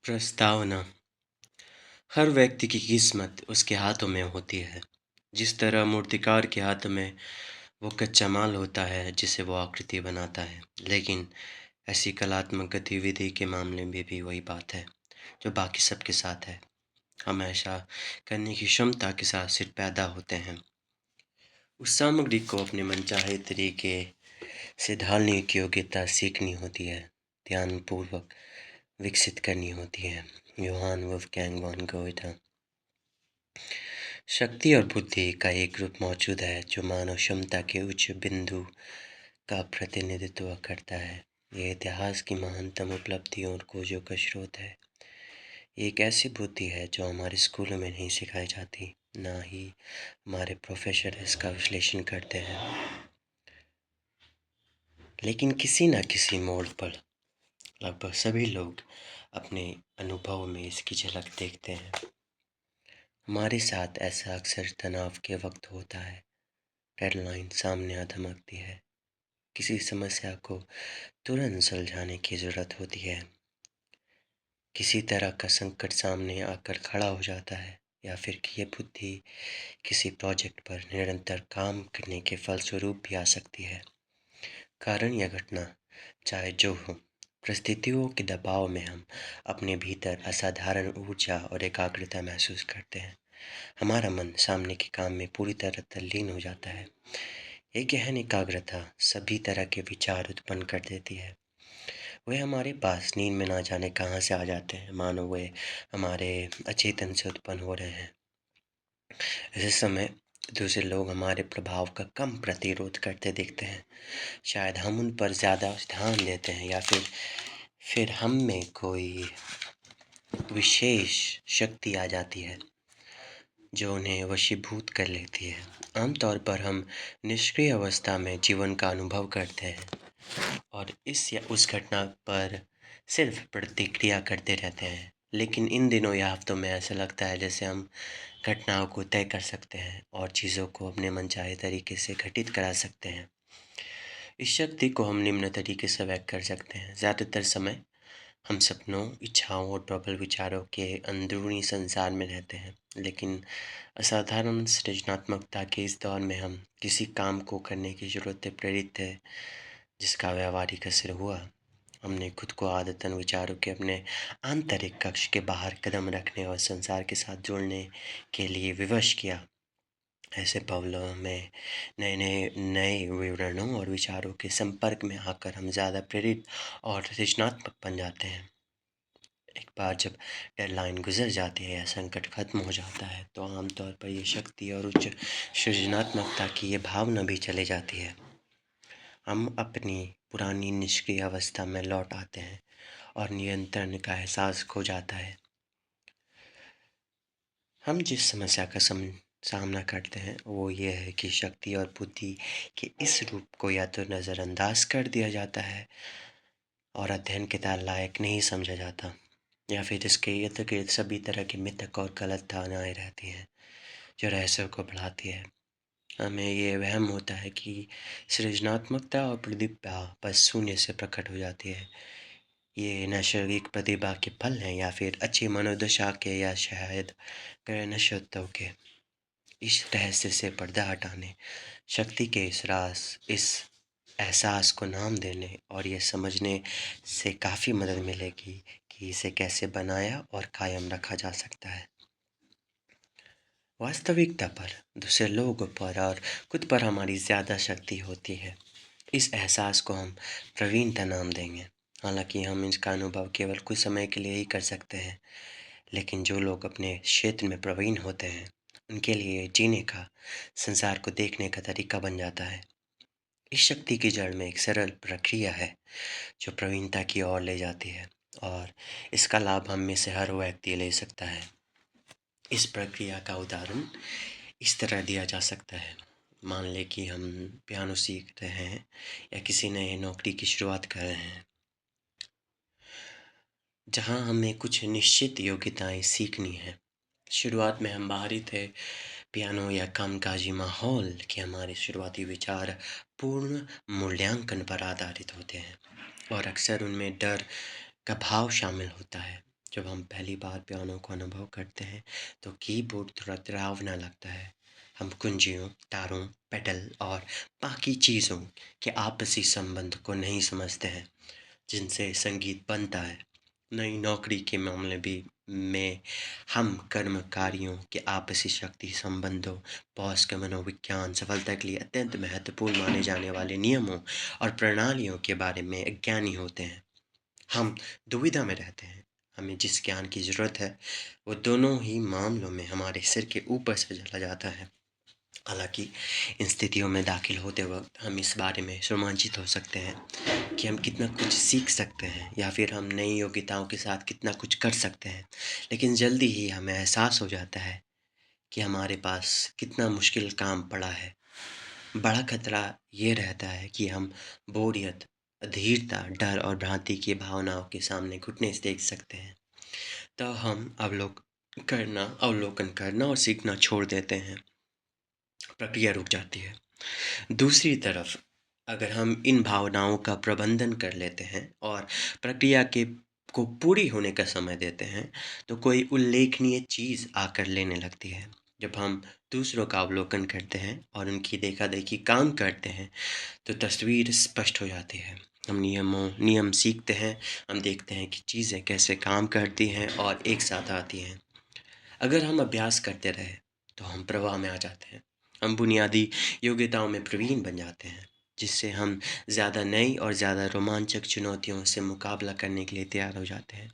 प्रस्तावना। हर व्यक्ति की किस्मत उसके हाथों में होती है। जिस तरह मूर्तिकार के हाथ में वो कच्चा माल होता है जिसे वो आकृति बनाता है, लेकिन ऐसी कलात्मक गतिविधि के मामले में भी वही बात है जो बाकी सबके साथ है। हम ऐसा करने की क्षमता के साथ सिर्फ पैदा होते हैं। उस सामग्री को अपने मनचाहे तरीके से ढालने की योग्यता सीखनी होती है, ध्यानपूर्वक विकसित करनी होती है। Johann Wolfgang von Goethe. शक्ति और बुद्धि का एक ग्रुप मौजूद है जो मानव क्षमता के उच्च बिंदु का प्रतिनिधित्व करता है। यह इतिहास की महानतम उपलब्धियों और खोजों का स्रोत है। ये एक ऐसी बुद्धि है जो हमारे स्कूलों में नहीं सिखाई जाती, ना ही हमारे प्रोफेसर इसका विश्लेषण करते हैं। लेकिन किसी न किसी मोड़ पर लगभग सभी लोग अपने अनुभव में इसकी झलक देखते हैं। हमारे साथ ऐसा अक्सर तनाव के वक्त होता है। डेडलाइन सामने आ धमकती है। किसी समस्या को तुरंत सुलझाने की ज़रूरत होती है। किसी तरह का संकट सामने आकर खड़ा हो जाता है, या फिर कि ये बुद्धि किसी प्रोजेक्ट पर निरंतर काम करने के फलस्वरूप भी आ सकती है। कारण या घटना चाहे जो हो, परिस्थितियों के दबाव में हम अपने भीतर असाधारण ऊर्जा और एकाग्रता महसूस करते हैं। हमारा मन सामने के काम में पूरी तरह तल्लीन हो जाता है। ये गहन एकाग्रता सभी तरह के विचार उत्पन्न कर देती है। वे हमारे पास नींद में ना जाने कहाँ से आ जाते हैं, मानो वे हमारे अचेतन से उत्पन्न हो रहे हैं। ऐसे समय दूसरे लोग हमारे प्रभाव का कम प्रतिरोध करते दिखते हैं। शायद हम उन पर ज़्यादा ध्यान देते हैं, या फिर हम में कोई विशेष शक्ति आ जाती है जो उन्हें वशीभूत कर लेती है। आमतौर पर हम निष्क्रिय अवस्था में जीवन का अनुभव करते हैं और इस या उस घटना पर सिर्फ प्रतिक्रिया करते रहते हैं। लेकिन इन दिनों या हफ्तों में ऐसा लगता है जैसे हम घटनाओं को तय कर सकते हैं और चीज़ों को अपने मनचाहे तरीके से घटित करा सकते हैं। इस शक्ति को हम निम्न तरीके से व्यक्त कर सकते हैं। ज़्यादातर समय हम सपनों, इच्छाओं और प्रबल विचारों के अंदरूनी संसार में रहते हैं, लेकिन असाधारण सृजनात्मकता के इस दौर में हम किसी काम को करने की ज़रूरत से प्रेरित थे जिसका व्यावहारिक असर हुआ। हमने खुद को आदतन विचारों के अपने आंतरिक कक्ष के बाहर कदम रखने और संसार के साथ जुड़ने के लिए विवश किया। ऐसे पलों में नए विवरणों और विचारों के संपर्क में आकर हम ज़्यादा प्रेरित और रचनात्मक बन जाते हैं। एक बार जब डेडलाइन गुजर जाती है या संकट खत्म हो जाता है, तो आमतौर पर ये शक्ति और उच्च सृजनात्मकता की ये भावना भी चली जाती है। हम अपनी पुरानी निष्क्रिय अवस्था में लौट आते हैं और नियंत्रण का एहसास खो जाता है। हम जिस समस्या का सामना करते हैं वो ये है कि शक्ति और बुद्धि के इस रूप को या तो नज़रअंदाज कर दिया जाता है और अध्ययन के लायक नहीं समझा जाता, या फिर इसके इर्द गिर्द सभी तरह की मिथक और गलत धारणाएं रहती हैं जो रहस्यों को बढ़ाती है। हमें ये वहम होता है कि सृजनात्मकता और प्रतिभा बस शून्य से प्रकट हो जाती है। ये नैसर्गिक प्रतिभा के फल हैं, या फिर अच्छी मनोदशा के, या शायद गैर नश्यतों के। इस रहस्य से पर्दा हटाने, शक्ति के इस एहसास को नाम देने और ये समझने से काफ़ी मदद मिलेगी कि इसे कैसे बनाया और कायम रखा जा सकता है। वास्तविकता पर, दूसरे लोगों पर और खुद पर हमारी ज़्यादा शक्ति होती है। इस एहसास को हम प्रवीणता नाम देंगे। हालांकि हम इसका अनुभव केवल कुछ समय के लिए ही कर सकते हैं, लेकिन जो लोग अपने क्षेत्र में प्रवीण होते हैं उनके लिए जीने का, संसार को देखने का तरीका बन जाता है। इस शक्ति की जड़ में एक सरल प्रक्रिया है जो प्रवीणता की ओर ले जाती है, और इसका लाभ हम में से हर व्यक्ति ले सकता है। इस प्रक्रिया का उदाहरण इस तरह दिया जा सकता है। मान लें कि हम पियानो सीख रहे हैं या किसी नए नौकरी की शुरुआत कर रहे हैं जहां हमें कुछ निश्चित योग्यताएं सीखनी है। शुरुआत में हम बाहरी थे। पियानो या कामकाजी माहौल के हमारे शुरुआती विचार पूर्ण मूल्यांकन पर आधारित होते हैं, और अक्सर उनमें डर का भाव शामिल होता है जब हम पहली बार पियानो को अनुभव करते हैं तो कीबोर्ड थोड़ा डरावना लगता है। हम कुंजियों, तारों, पेडल और बाकी चीज़ों के आपसी संबंध को नहीं समझते हैं जिनसे संगीत बनता है। नई नौकरी के मामले भी में हम कर्मकारियों के आपसी शक्ति संबंधों, बॉस के मनोविज्ञान, सफलता के लिए अत्यंत महत्वपूर्ण माने जाने वाले नियमों और प्रणालियों के बारे में अज्ञानी होते हैं। हम दुविधा में रहते हैं। हमें जिस ज्ञान की ज़रूरत है, वो दोनों ही मामलों में हमारे सिर के ऊपर से चला जाता है। हालाँकि इन स्थितियों में दाखिल होते वक़्त हम इस बारे में रोमांचित हो सकते हैं कि हम कितना कुछ सीख सकते हैं या फिर हम नई योग्यताओं के साथ कितना कुछ कर सकते हैं। लेकिन जल्दी ही हमें एहसास हो जाता है कि हमारे पास कितना मुश्किल काम पड़ा है। बड़ा खतरा ये रहता है कि हम बोरियत, अधीरता, डर और भ्रांति की भावनाओं के सामने घुटने से टेक सकते हैं। तो हम अवलोकन करना और सीखना छोड़ देते हैं। प्रक्रिया रुक जाती है। दूसरी तरफ अगर हम इन भावनाओं का प्रबंधन कर लेते हैं और प्रक्रिया के को पूरी होने का समय देते हैं, तो कोई उल्लेखनीय चीज़ आकर लेने लगती है। जब हम दूसरों का अवलोकन करते हैं और उनकी देखा-देखी काम करते हैं, तो तस्वीर स्पष्ट हो जाती है। हम नियम सीखते हैं, हम देखते हैं कि चीज़ें कैसे काम करती हैं और एक साथ आती हैं। अगर हम अभ्यास करते रहे तो हम प्रवाह में आ जाते हैं। हम बुनियादी योग्यताओं में प्रवीण बन जाते हैं, जिससे हम ज़्यादा नई और ज़्यादा रोमांचक चुनौतियों से मुकाबला करने के लिए तैयार हो जाते हैं।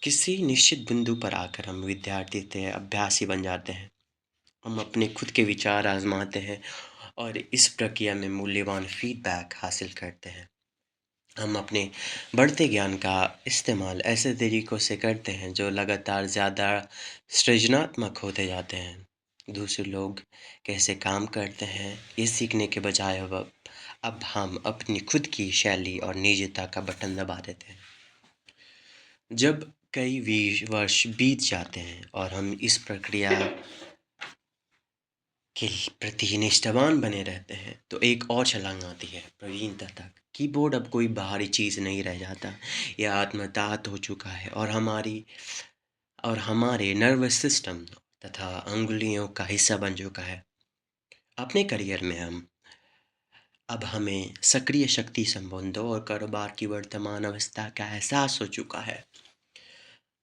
किसी निश्चित बिंदु पर आकर हम विद्यार्थी थे अभ्यासी बन जाते हैं। हम अपने खुद के विचार आजमाते हैं और इस प्रक्रिया में मूल्यवान फीडबैक हासिल करते हैं। हम अपने बढ़ते ज्ञान का इस्तेमाल ऐसे तरीकों से करते हैं जो लगातार ज़्यादा सृजनात्मक होते जाते हैं। दूसरे लोग कैसे काम करते हैं ये सीखने के बजाय अब हम अपनी खुद की शैली और निजता का बटन दबा देते हैं। जब कई वर्ष बीत जाते हैं और हम इस प्रक्रिया के प्रति निष्ठावान बने रहते हैं तो एक और छलांग आती है प्रवीणता तक। कीबोर्ड अब कोई बाहरी चीज़ नहीं रह जाता, यह आत्मसात हो चुका है और हमारे नर्वस सिस्टम तथा अंगुलियों का हिस्सा बन चुका है। अपने करियर में अब हमें सक्रिय शक्ति संबंधों और कारोबार की वर्तमान अवस्था का एहसास हो चुका है।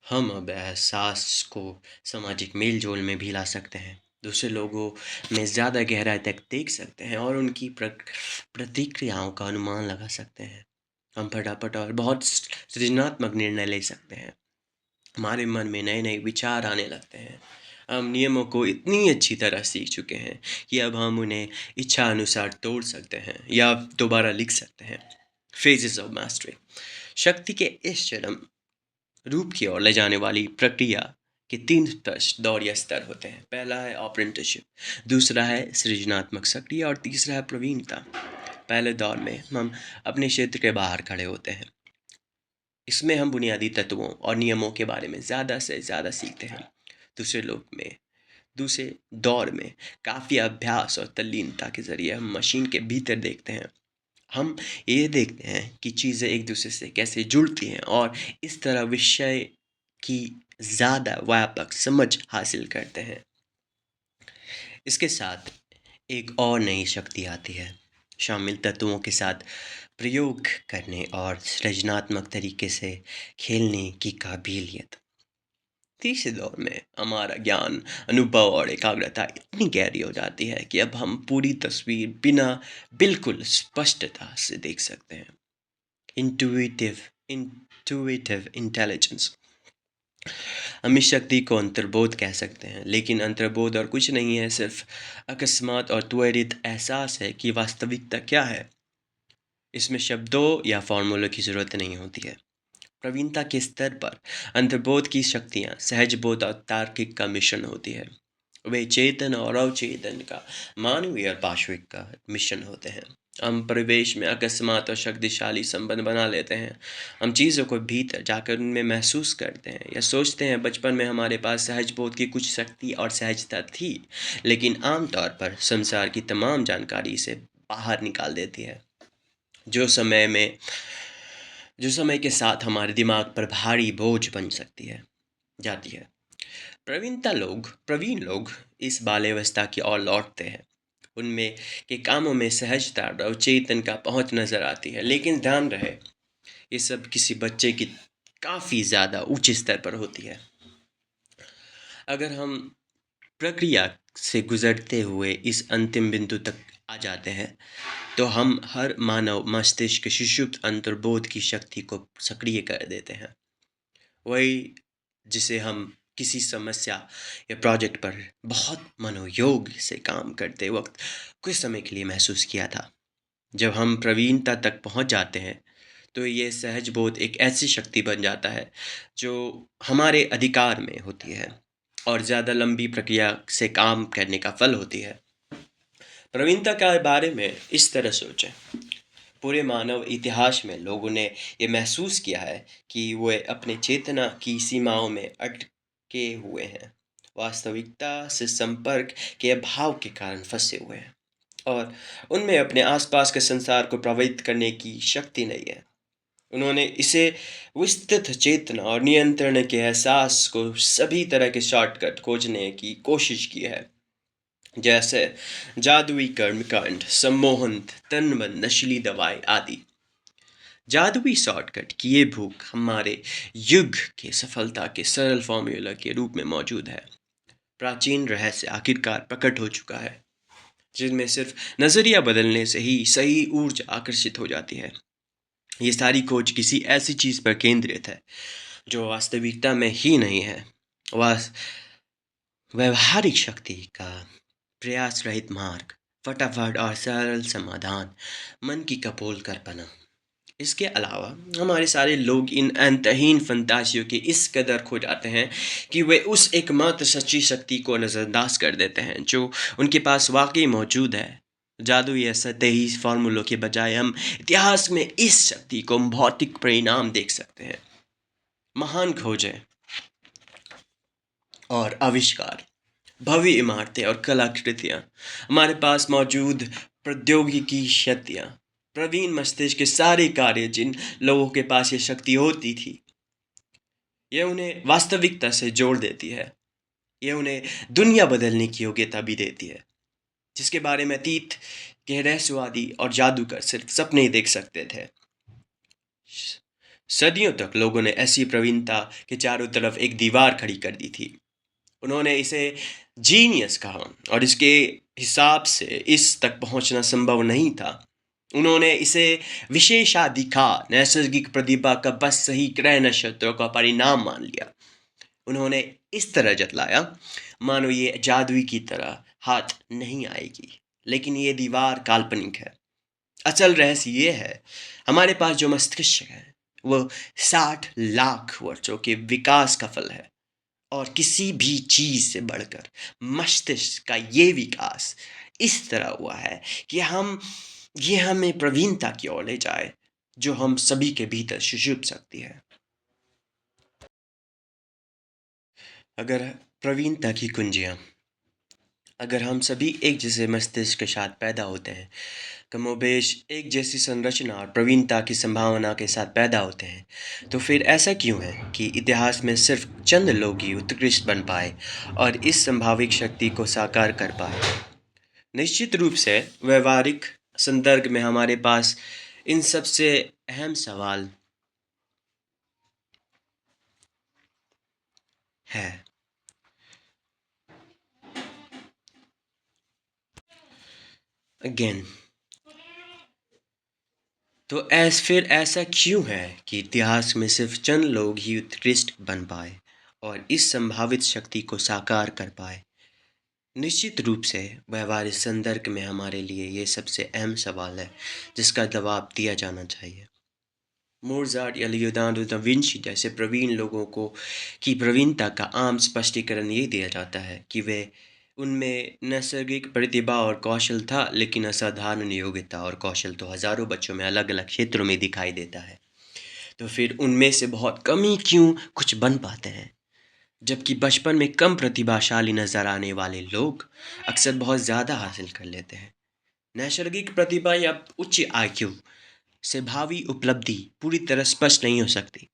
हम अब एहसास को सामाजिक मेल-जोल में भी ला सकते हैं। दूसरे लोगों में ज़्यादा गहराई तक देख सकते हैं और उनकी प्रतिक्रियाओं का अनुमान लगा सकते हैं। हम फटाफट और बहुत सृजनात्मक निर्णय ले सकते हैं। हमारे मन में नए-नए विचार आने लगते हैं। हम नियमों को इतनी अच्छी तरह सीख चुके हैं कि अब हम उन्हें इच्छा अनुसार तोड़ सकते हैं या दोबारा लिख सकते हैं। फेजेस ऑफ मास्टरी शक्ति के इस चरम रूप की ओर ले जाने वाली प्रक्रिया के 3 दौर या स्तर होते हैं। पहला है अप्रेंटिसशिप, दूसरा है सृजनात्मक सक्रिय और तीसरा है प्रवीणता। पहले दौर में हम अपने क्षेत्र के बाहर खड़े होते हैं। इसमें हम बुनियादी तत्वों और नियमों के बारे में ज़्यादा से ज़्यादा सीखते हैं। दूसरे लोग में दूसरे दौर में काफ़ी अभ्यास और तल्लीनता के ज़रिए हम मशीन के भीतर देखते हैं। हम ये देखते हैं कि चीज़ें एक दूसरे से कैसे जुड़ती हैं और इस तरह विषय की ज़्यादा व्यापक समझ हासिल करते हैं। इसके साथ एक और नई शक्ति आती है, शामिल तत्वों के साथ प्रयोग करने और सृजनात्मक तरीके से खेलने की काबिलियत। तीसरे दौर में हमारा ज्ञान, अनुभव और एकाग्रता इतनी गहरी हो जाती है कि अब हम पूरी तस्वीर बिल्कुल स्पष्टता से देख सकते हैं। इंटुइटिव इंटुइटिव इंटेलिजेंस हम इस शक्ति को अंतर्बोध कह सकते हैं, लेकिन अंतर्बोध और कुछ नहीं है, सिर्फ अकस्मात और त्वरित एहसास है कि वास्तविकता क्या है। इसमें शब्दों या फॉर्मूलों की ज़रूरत नहीं होती है। प्रवीणता के स्तर पर अंतर्बोध की शक्तियाँ सहज बोध और तार्किक का मिश्रण होती है। वे चेतन और अवचेतन का मानवीय और पाशविक का मिश्रण होते हैं। हम परिवेश में अकस्मात और शक्तिशाली संबंध बना लेते हैं। हम चीज़ों को भीतर जाकर उनमें महसूस करते हैं या सोचते हैं। बचपन में हमारे पास सहज बोध की कुछ शक्ति और सहजता थी, लेकिन आमतौर पर संसार की तमाम जानकारी इसे बाहर निकाल देती है। जो समय में जो समय के साथ हमारे दिमाग पर भारी बोझ बन सकती है जाती है। प्रवीण लोग इस बाल्यावस्था की ओर लौटते हैं। उनमें के कामों में सहजता और अवचेतन का पहुंच नजर आती है, लेकिन ध्यान रहे, ये सब किसी बच्चे की काफ़ी ज़्यादा ऊंचे स्तर पर होती है। अगर हम प्रक्रिया से गुजरते हुए इस अंतिम बिंदु तक आ जाते हैं, तो हम हर मानव मस्तिष्क सुषुप्त अंतर्बोध की शक्ति को सक्रिय कर देते हैं। वही जिसे हम किसी समस्या या प्रोजेक्ट पर बहुत मनोयोग से काम करते वक्त कुछ समय के लिए महसूस किया था। जब हम प्रवीणता तक पहुंच जाते हैं, तो ये सहज बोध एक ऐसी शक्ति बन जाता है जो हमारे अधिकार में होती है और ज़्यादा लंबी प्रक्रिया से काम करने का फल होती है। प्रवीणता के बारे में इस तरह सोचें। पूरे मानव इतिहास में लोगों ने ये महसूस किया है कि वे अपने चेतना की सीमाओं में अटके हुए हैं, वास्तविकता से संपर्क के अभाव के कारण फंसे हुए हैं, और उनमें अपने आसपास के संसार को प्रभावित करने की शक्ति नहीं है। उन्होंने इसे विस्तृत चेतना और नियंत्रण के एहसास को सभी तरह के शॉर्टकट खोजने की कोशिश की है, जैसे जादुई कर्मकांड, सम्मोहन, तन्मन, नशीली दवाएं आदि। जादुई शॉर्टकट की ये भूख हमारे युग के सफलता के सरल फॉर्मूला के रूप में मौजूद है। प्राचीन रहस्य आखिरकार प्रकट हो चुका है, जिनमें सिर्फ नजरिया बदलने से ही सही ऊर्जा आकर्षित हो जाती है। ये सारी खोज किसी ऐसी चीज पर केंद्रित है जो वास्तविकता में ही नहीं है। वास व्यवहारिक शक्ति का प्रयास रहित मार्ग, फटाफट और सरल समाधान, मन की कपोल कल्पना। इसके अलावा हमारे सारे लोग इन अंतहीन फंतासियों के इस कदर खो जाते हैं कि वे उस एकमात्र सच्ची शक्ति को नज़रअंदाज कर देते हैं जो उनके पास वाकई मौजूद है। जादू या सतही फार्मूलों के बजाय हम इतिहास में इस शक्ति को भौतिक परिणाम देख सकते हैं। महान खोजें और आविष्कार, भव्य इमारतें और कलाकृतियाँ, हमारे पास मौजूद प्रौद्योगिकी शक्तियाँ, प्रवीण मस्तिष्क के सारे कार्य जिन लोगों के पास ये शक्ति होती थी, यह उन्हें वास्तविकता से जोड़ देती है। यह उन्हें दुनिया बदलने की योग्यता भी देती है, जिसके बारे में अतीत के रहस्यवादी और जादूगर सिर्फ सपने ही देख सकते थे। सदियों तक लोगों ने ऐसी प्रवीणता के चारों तरफ एक दीवार खड़ी कर दी थी। उन्होंने इसे जीनियस कहा और इसके हिसाब से इस तक पहुंचना संभव नहीं था। उन्होंने इसे विशेषाधिकार, नैसर्गिक प्रतिभा का बस सही क्रय नक्षत्रों का परिणाम मान लिया। उन्होंने इस तरह जतलाया मानो ये जादुई की तरह हाथ नहीं आएगी, लेकिन ये दीवार काल्पनिक है। अचल रहस्य ये है, हमारे पास जो मस्तिष्क है वो 60 लाख वर्षों के विकास का फल है, और किसी भी चीज से बढ़कर मस्तिष्क का ये विकास इस तरह हुआ है कि ये हमें प्रवीणता की ओर ले जाए जो हम सभी के भीतर सुषुप्त सकती है। अगर प्रवीणता की कुंजियाँ, अगर हम सभी एक जैसे मस्तिष्क के साथ पैदा होते हैं, कमोबेश एक जैसी संरचना और प्रवीणता की संभावना के साथ पैदा होते हैं, तो फिर ऐसा क्यों है कि इतिहास में सिर्फ चंद लोग ही उत्कृष्ट बन पाए और इस संभावित शक्ति को साकार कर पाए? निश्चित रूप से व्यवहारिक संदर्भ में हमारे पास इन सबसे अहम सवाल है। अगेन, तो फिर ऐसा क्यों है कि इतिहास में सिर्फ चंद लोग ही उत्कृष्ट बन पाए और इस संभावित शक्ति को साकार कर पाए? निश्चित रूप से व्यवहारिक संदर्भ में हमारे लिए ये सबसे अहम सवाल है जिसका जवाब दिया जाना चाहिए। मोजार्ट या लियोनार्डो दा विंची जैसे प्रवीण लोगों को की प्रवीणता का आम स्पष्टीकरण ये दिया जाता है कि वे उनमें नैसर्गिक प्रतिभा और कौशल था, लेकिन असाधारण योग्यता और कौशल तो हजारों बच्चों में अलग अलग क्षेत्रों में दिखाई देता है। तो फिर उनमें से बहुत कम ही क्यों कुछ बन पाते हैं, जबकि बचपन में कम प्रतिभाशाली नजर आने वाले लोग अक्सर बहुत ज़्यादा हासिल कर लेते हैं। नैसर्गिक प्रतिभा या उच्च आईक्यू से भावी उपलब्धि पूरी तरह स्पष्ट नहीं हो सकती।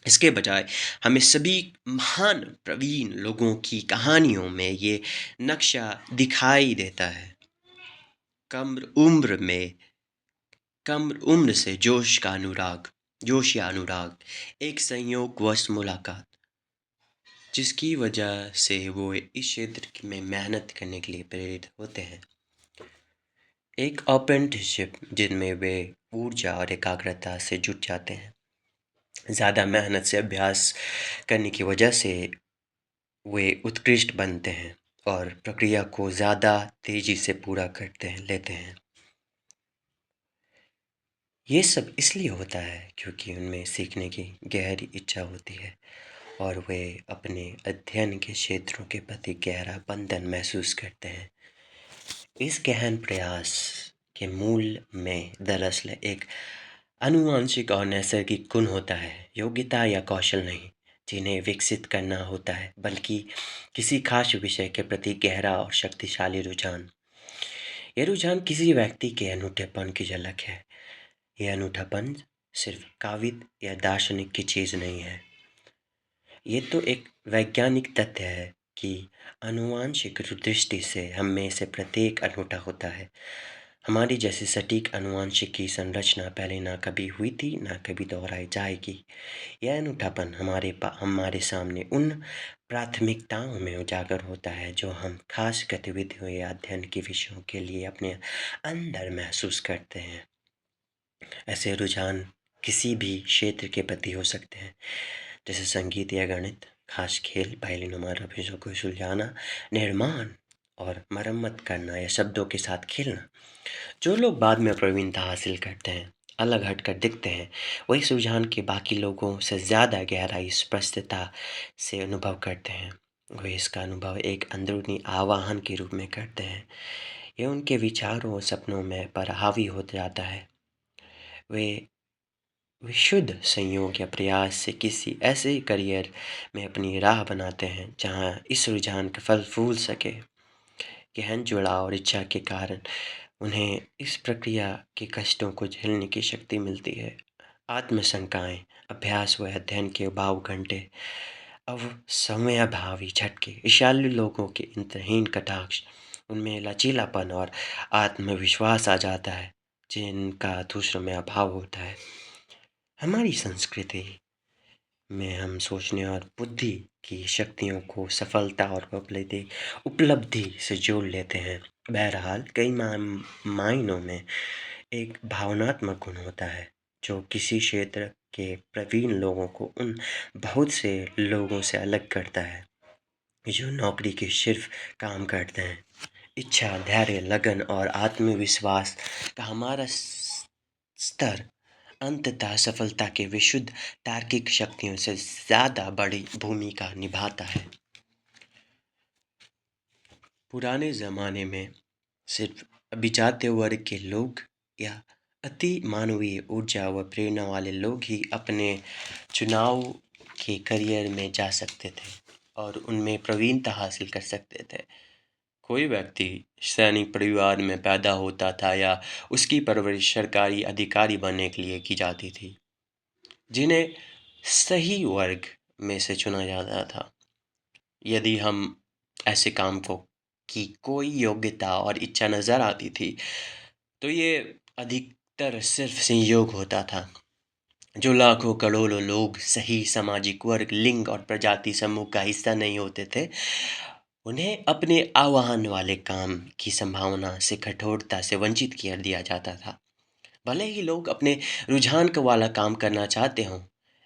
इसके बजाय हमें सभी महान प्रवीण लोगों की कहानियों में ये नक्शा दिखाई देता है। कम उम्र में कम उम्र से जोश या अनुराग, एक संयोगवश मुलाकात, जिसकी वजह से वो इस क्षेत्र में मेहनत करने के लिए प्रेरित होते हैं। एक अप्रेंटिसशिप जिनमें वे ऊर्जा और एकाग्रता से जुट जाते हैं। ज़्यादा मेहनत से अभ्यास करने की वजह से वे उत्कृष्ट बनते हैं और प्रक्रिया को ज़्यादा तेज़ी से पूरा लेते हैं। ये सब इसलिए होता है क्योंकि उनमें सीखने की गहरी इच्छा होती है और वे अपने अध्ययन के क्षेत्रों के प्रति गहरा बंधन महसूस करते हैं। इस गहन प्रयास के मूल में दरअसल एक आनुवंशिक और नैसर्गिक गुण होता है, योग्यता या कौशल नहीं, जिन्हें विकसित करना होता है, बल्कि किसी खास विषय के प्रति गहरा और शक्तिशाली रुझान। यह रुझान किसी व्यक्ति के अनूठेपन की झलक है। यह अनूठापन सिर्फ काविद या दार्शनिक की चीज़ नहीं है। ये तो एक वैज्ञानिक तथ्य है कि आनुवंशिक दृष्टि से हम में से प्रत्येक अनूठा होता है। हमारी जैसी सटीक आनुवंशिकी संरचना पहले ना कभी हुई थी, ना कभी दोहराई जाएगी। यह अनूठापन हमारे सामने उन प्राथमिकताओं में उजागर होता है जो हम खास गतिविधियों या अध्ययन के विषयों के लिए अपने अंदर महसूस करते हैं। ऐसे रुझान किसी भी क्षेत्र के प्रति हो सकते हैं, जैसे संगीत या गणित, खास खेल, पहेली-नुमा रमेशों को सुलझाना, निर्माण और मरम्मत करना या शब्दों के साथ खेलना। जो लोग बाद में प्रवीणता हासिल करते हैं, अलग हटकर दिखते हैं, वही इस रुझान के बाकी लोगों से ज़्यादा गहराई, स्पष्टता से अनुभव करते हैं। वे इसका अनुभव एक अंदरूनी आवाहन के रूप में करते हैं। यह उनके विचारों और सपनों में पर हावी हो जाता है। वे विशुद्ध संयोग या प्रयास से किसी ऐसे करियर में अपनी राह बनाते हैं जहां इस रुझान का फल फूल सके। गहन जुड़ाव और इच्छा के कारण उन्हें इस प्रक्रिया के कष्टों को झेलने की शक्ति मिलती है। आत्मशंकाएं, अभ्यास व अध्ययन के अभाव घंटे, अब समयाभावी झटके, ईर्ष्यालु लोगों के अंतहीन कटाक्ष, उनमें लचीलापन और आत्मविश्वास आ जाता है जिनका दूसरों में अभाव होता है। हमारी संस्कृति में हम सोचने और बुद्धि की शक्तियों को सफलता और उपलब्धि से जोड़ लेते हैं। बहरहाल कई मायनों में एक भावनात्मक गुण होता है जो किसी क्षेत्र के प्रवीण लोगों को उन बहुत से लोगों से अलग करता है जो नौकरी के सिर्फ काम करते हैं। इच्छा, धैर्य, लगन और आत्मविश्वास का हमारा स्तर अंततः सफलता के विशुद्ध तार्किक शक्तियों से ज़्यादा बड़ी भूमिका निभाता है। पुराने ज़माने में सिर्फ अभिजात्य वर्ग के लोग या अति मानवीय ऊर्जा व प्रेरणा वाले लोग ही अपने चुनाव के करियर में जा सकते थे और उनमें प्रवीणता हासिल कर सकते थे। कोई व्यक्ति सैनिक परिवार में पैदा होता था या उसकी परवरिश सरकारी अधिकारी बनने के लिए की जाती थी, जिन्हें सही वर्ग में से चुना जाता था। यदि हम ऐसे काम को की कोई योग्यता और इच्छा नज़र आती थी, तो ये अधिकतर सिर्फ संयोग होता था। जो लाखों करोड़ों लोग सही सामाजिक वर्ग, लिंग और प्रजाति समूह का हिस्सा नहीं होते थे, उन्हें अपने आह्वान वाले काम की संभावना से कठोरता से वंचित कर दिया जाता था। भले ही लोग अपने रुझान का वाला काम करना चाहते हों,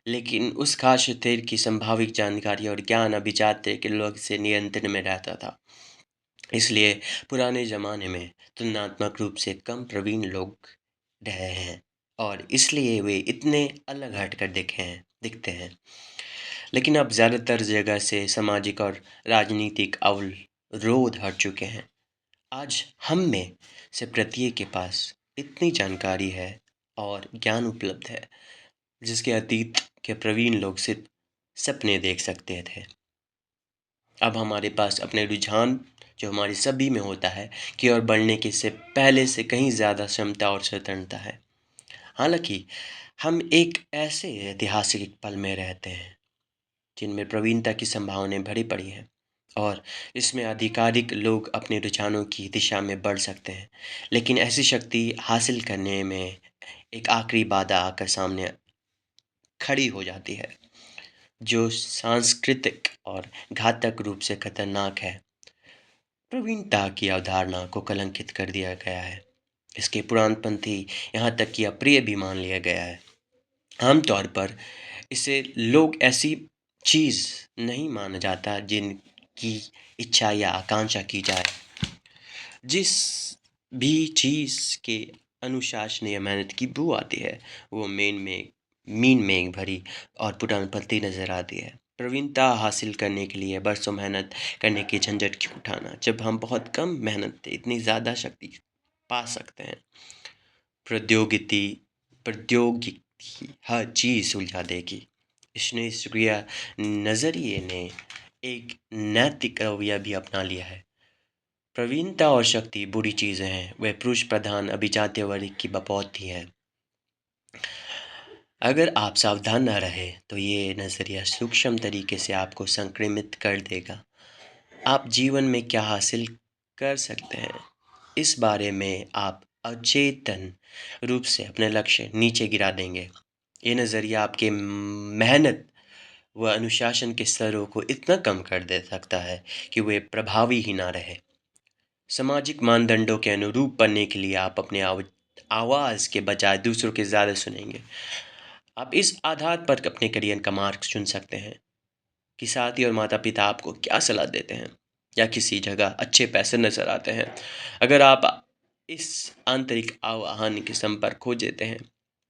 लेकिन उस खास क्षेत्र की संभावित जानकारी और ज्ञान अभिजात्य के लोग से नियंत्रण में रहता था। इसलिए पुराने ज़माने में तुलनात्मक रूप से कम प्रवीण लोग रहे हैं और इसलिए वे इतने अलग हटकर दिखते हैं। लेकिन अब ज़्यादातर जगह से सामाजिक और राजनीतिक अवरोध हट चुके हैं। आज हम में से प्रत्येक के पास इतनी जानकारी है और ज्ञान उपलब्ध है जिसके अतीत के प्रवीण लोग सिर्फ सपने देख सकते थे। अब हमारे पास अपने रुझान जो हमारी सभी में होता है की ओर बढ़ने के से पहले से कहीं ज़्यादा क्षमता और स्वतंत्रता है। हालांकि हम एक ऐसे ऐतिहासिक पल में रहते हैं जिनमें प्रवीणता की संभावनाएं भरी पड़ी हैं और इसमें आधिकारिक लोग अपने रुझानों की दिशा में बढ़ सकते हैं, लेकिन ऐसी शक्ति हासिल करने में एक आखिरी बाधा आकर सामने खड़ी हो जाती है, जो सांस्कृतिक और घातक रूप से खतरनाक है। प्रवीणता की अवधारणा को कलंकित कर दिया गया है, इसके पुराणपंथी, यहाँ तक कि अप्रिय भी मान लिया गया है। आमतौर पर इसे लोग ऐसी चीज़ नहीं माना जाता जिनकी इच्छा या आकांक्षा की जाए। जिस भी चीज़ के अनुशासन या मेहनत की बू आती है, वो मीन में भरी और पुराणपंथी नज़र आती है। प्रवीणता हासिल करने के लिए बरसों मेहनत करने की झंझट क्यों उठाना, जब हम बहुत कम मेहनत से इतनी ज़्यादा शक्ति पा सकते हैं। प्रौद्योगिकी प्रौद्योगिकी हर चीज़ सुलझा देगी। इस निष्क्रिय नज़रिए ने एक नैतिक रवैया भी अपना लिया है। प्रवीणता और शक्ति बुरी चीज़ें हैं, वह पुरुष प्रधान अभिजात्य वर्ग की बपौती है। अगर आप सावधान न रहे तो ये नज़रिया सूक्ष्म तरीके से आपको संक्रमित कर देगा। आप जीवन में क्या हासिल कर सकते हैं, इस बारे में आप अचेतन रूप से अपने लक्ष्य नीचे गिरा देंगे। ये नज़रिया आपके मेहनत व अनुशासन के स्तरों को इतना कम कर दे सकता है कि वे प्रभावी ही ना रहे। सामाजिक मानदंडों के अनुरूप बनने के लिए आप अपने आवाज़ के बजाय दूसरों के ज़्यादा सुनेंगे। आप इस आधार पर अपने करियर का मार्ग चुन सकते हैं कि साथी और माता पिता आपको क्या सलाह देते हैं या किसी जगह अच्छे पैसे नजर आते हैं। अगर आप इस आंतरिक आह्वान के संपर्क खो देते हैं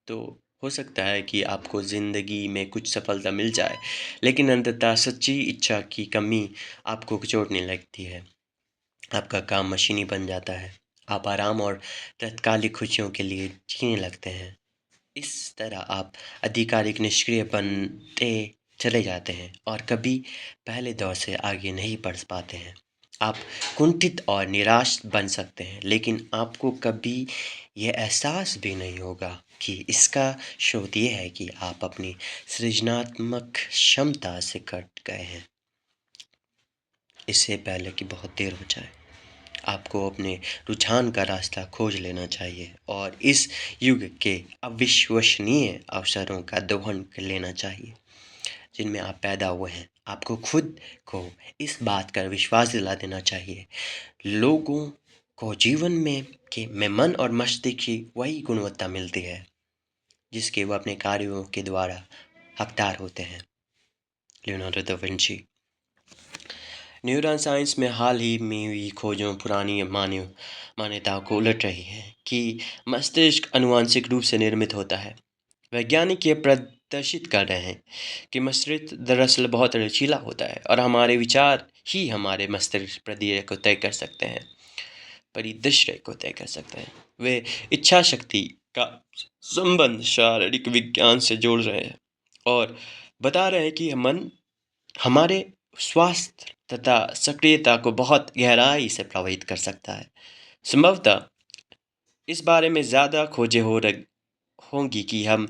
तो हो सकता है कि आपको ज़िंदगी में कुछ सफलता मिल जाए, लेकिन अंततः सच्ची इच्छा की कमी आपको चोटने लगती है। आपका काम मशीनी बन जाता है। आप आराम और तत्कालिक खुशियों के लिए जीने लगते हैं। इस तरह आप आधिकारिक निष्क्रिय बनते चले जाते हैं और कभी पहले दौर से आगे नहीं बढ़ पाते हैं। आप कुंठित और निराश बन सकते हैं, लेकिन आपको कभी यह एहसास भी नहीं होगा कि इसका स्रोत ये है कि आप अपनी सृजनात्मक क्षमता से कट गए हैं, इससे पहले कि बहुत देर हो जाए। आपको अपने रुझान का रास्ता खोज लेना चाहिए और इस युग के अविश्वसनीय अवसरों का दोहन कर लेना चाहिए जिनमें आप पैदा हुए हैं। आपको खुद को इस बात का विश्वास दिला देना चाहिए। लोगों को जीवन में मन और मस्तिष्क की वही गुणवत्ता मिलती है जिसके वो अपने कार्यों के द्वारा हकदार होते हैं। Leonardo da Vinci. Neural science में हाल ही में हुई खोजों पुरानी मान्यताओं को उलट रही है कि मस्तिष्क आनुवंशिक रूप से निर्मित होता है। वैज्ञानिक ये प्रदर्शित कर रहे हैं कि मस्तिष्क दरअसल बहुत लचीला होता है और हमारे विचार ही हमारे मस्तिष्क परिदृश्य को तय कर सकते हैं। वे इच्छा शक्ति का संबंध शारीरिक विज्ञान से जोड़ रहे हैं और बता रहे हैं कि मन हमारे स्वास्थ्य तथा सक्रियता को बहुत गहराई से प्रभावित कर सकता है। संभवतः इस बारे में ज़्यादा खोजें होंगी कि हम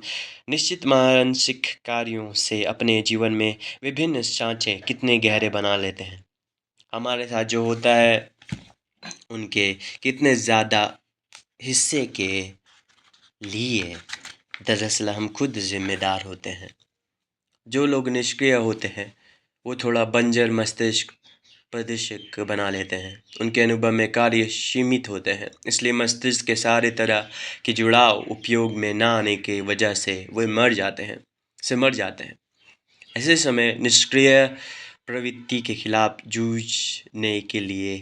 निश्चित मानसिक कार्यों से अपने जीवन में विभिन्न सांचे कितने गहरे बना लेते हैं। हमारे साथ जो होता है उनके कितने ज़्यादा हिस्से के लिए दरअसल हम खुद जिम्मेदार होते हैं। जो लोग निष्क्रिय होते हैं वो थोड़ा बंजर मस्तिष्क प्रदर्शक बना लेते हैं। उनके अनुभव में कार्य सीमित होते हैं, इसलिए मस्तिष्क के सारे तरह के जुड़ाव उपयोग में ना आने की वजह से वे मर जाते हैं। ऐसे समय निष्क्रिय प्रवृत्ति के खिलाफ जूझने के लिए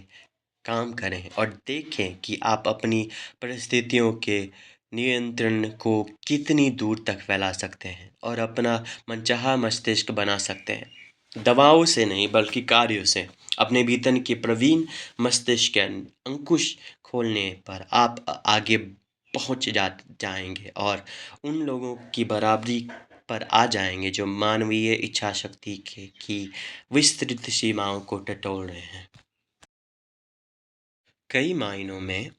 काम करें और देखें कि आप अपनी परिस्थितियों के नियंत्रण को कितनी दूर तक फैला सकते हैं और अपना मनचाहा मस्तिष्क बना सकते हैं। दवाओं से नहीं बल्कि कार्यों से। अपने भीतर के प्रवीण मस्तिष्क के अंकुश खोलने पर आप आगे जाएंगे और उन लोगों की बराबरी पर आ जाएंगे जो मानवीय इच्छा शक्ति की विस्तृत सीमाओं को टटोल रहे हैं। कई मायनों में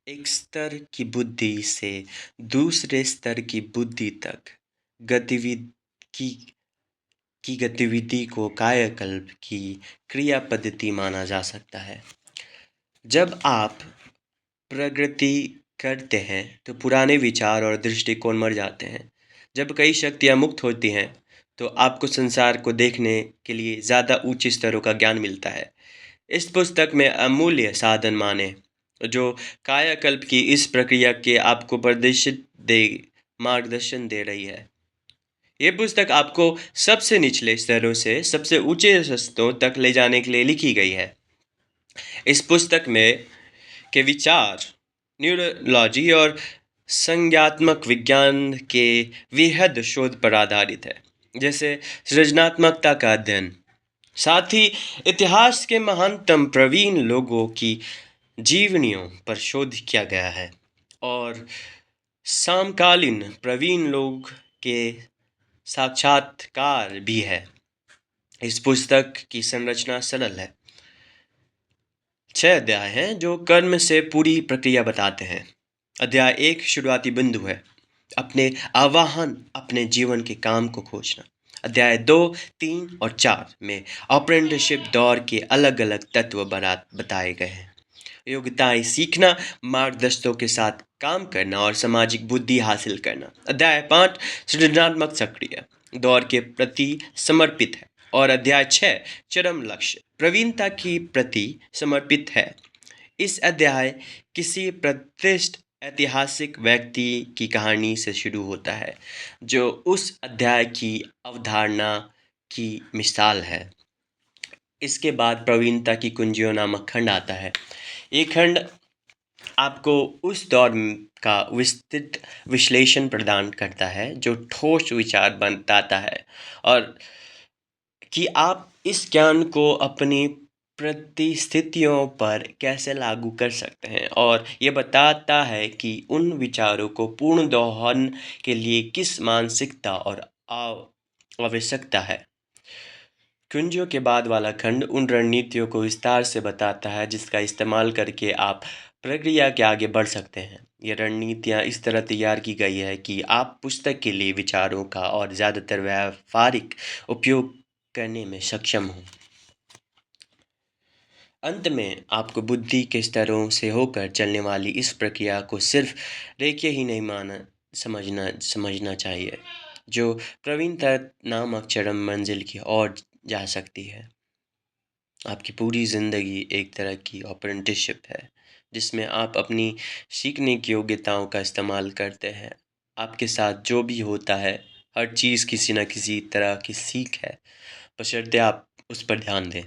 एक स्तर की बुद्धि से दूसरे स्तर की बुद्धि तक गतिविधि की गतिविधि को कायाकल्प की क्रिया पद्धति माना जा सकता है। जब आप प्रगति करते हैं तो पुराने विचार और दृष्टिकोण मर जाते हैं। जब कई शक्तियाँ मुक्त होती हैं तो आपको संसार को देखने के लिए ज़्यादा ऊंचे स्तरों का ज्ञान मिलता है। इस पुस्तक में अमूल्य साधन माने जो कायाकल्प की इस प्रक्रिया के आपको प्रदर्शित दे मार्गदर्शन दे रही है। ये पुस्तक आपको सबसे निचले स्तरों से सबसे ऊंचे स्तरों तक ले जाने के लिए लिखी गई है। इस पुस्तक में के विचार न्यूरोलॉजी और संज्ञात्मक विज्ञान के वृहद शोध पर आधारित है, जैसे सृजनात्मकता का अध्ययन। साथ ही इतिहास के महानतम प्रवीण लोगों की जीवनियों पर शोध किया गया है और समकालीन प्रवीण लोग के साक्षात्कार भी है। इस पुस्तक की संरचना सरल है। 6 अध्याय हैं जो कर्म से पूरी प्रक्रिया बताते हैं। अध्याय 1 शुरुआती बिंदु है, अपने आवाहन अपने जीवन के काम को खोजना। अध्याय 2, 3 और 4 में अप्रेंटिसशिप दौर के अलग अलग तत्व बताए गए हैं। योग्यताएं सीखना, मार्गदर्शकों के साथ काम करना और सामाजिक बुद्धि हासिल करना। अध्याय 5 सृजनात्मक सक्रिय दौर के प्रति समर्पित है और अध्याय 6 चरम लक्ष्य प्रवीणता की प्रति समर्पित है। इस अध्याय किसी प्रतिष्ठित ऐतिहासिक व्यक्ति की कहानी से शुरू होता है जो उस अध्याय की अवधारणा की मिसाल है। इसके बाद प्रवीणता की कुंजियों नामक खंड आता है। ये खंड आपको उस दौर का विस्तृत विश्लेषण प्रदान करता है जो ठोस विचार बताता है और कि आप इस ज्ञान को अपनी परिस्थितियों पर कैसे लागू कर सकते हैं, और ये बताता है कि उन विचारों को पूर्ण दोहन के लिए किस मानसिकता और आवश्यकता है। कुंजियों के बाद वाला खंड उन रणनीतियों को विस्तार से बताता है जिसका इस्तेमाल करके आप प्रक्रिया के आगे बढ़ सकते हैं। ये रणनीतियाँ इस तरह तैयार की गई है कि आप पुस्तक के लिए विचारों का और ज़्यादातर व्यावहारिक उपयोग करने में सक्षम हों। अंत में आपको बुद्धि के स्तरों से होकर चलने वाली इस प्रक्रिया को सिर्फ रेखीय ही नहीं समझना चाहिए, जो प्रवीणता नामक चरम मंजिल की ओर जा सकती है। आपकी पूरी ज़िंदगी एक तरह की अप्रेंटिसशिप है जिसमें आप अपनी सीखने की योग्यताओं का इस्तेमाल करते हैं। आपके साथ जो भी होता है हर चीज़ किसी न किसी तरह की सीख है, बशर्ते आप उस पर ध्यान दें।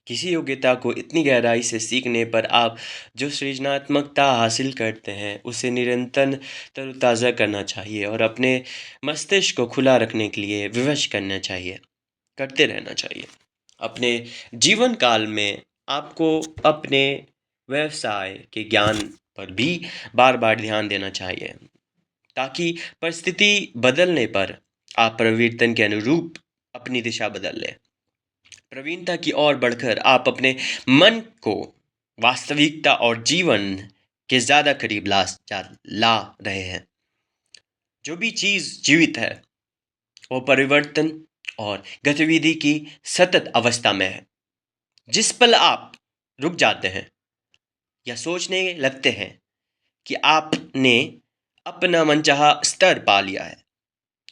किसी योग्यता को इतनी गहराई से सीखने पर आप जो सृजनात्मकता हासिल करते हैं उसे निरंतर तरोताज़ा करना चाहिए और अपने मस्तिष्क को खुला रखने के लिए विवश करते रहना चाहिए। अपने जीवन काल में आपको अपने व्यवसाय के ज्ञान पर भी बार बार ध्यान देना चाहिए ताकि परिस्थिति बदलने पर आप परिवर्तन के अनुरूप अपनी दिशा बदल लें। प्रवीणता की ओर बढ़कर आप अपने मन को वास्तविकता और जीवन के ज़्यादा करीब ला रहे हैं। जो भी चीज़ जीवित है वो परिवर्तन और गतिविधि की सतत अवस्था में है। जिस पल आप रुक जाते हैं या सोचने लगते हैं कि आपने अपना मनचाहा स्तर पा लिया है,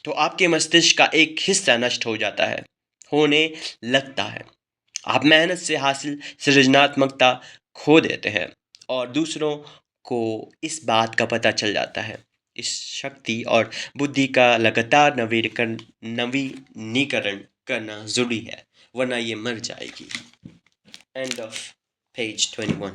तो आपके मस्तिष्क का एक हिस्सा नष्ट होने लगता है। आप मेहनत से हासिल सृजनात्मकता खो देते हैं और दूसरों को इस बात का पता चल जाता है। इस शक्ति और बुद्धि का लगातार नवीनीकरण करना ज़रूरी है, वरना ये मर जाएगी। End of page 21.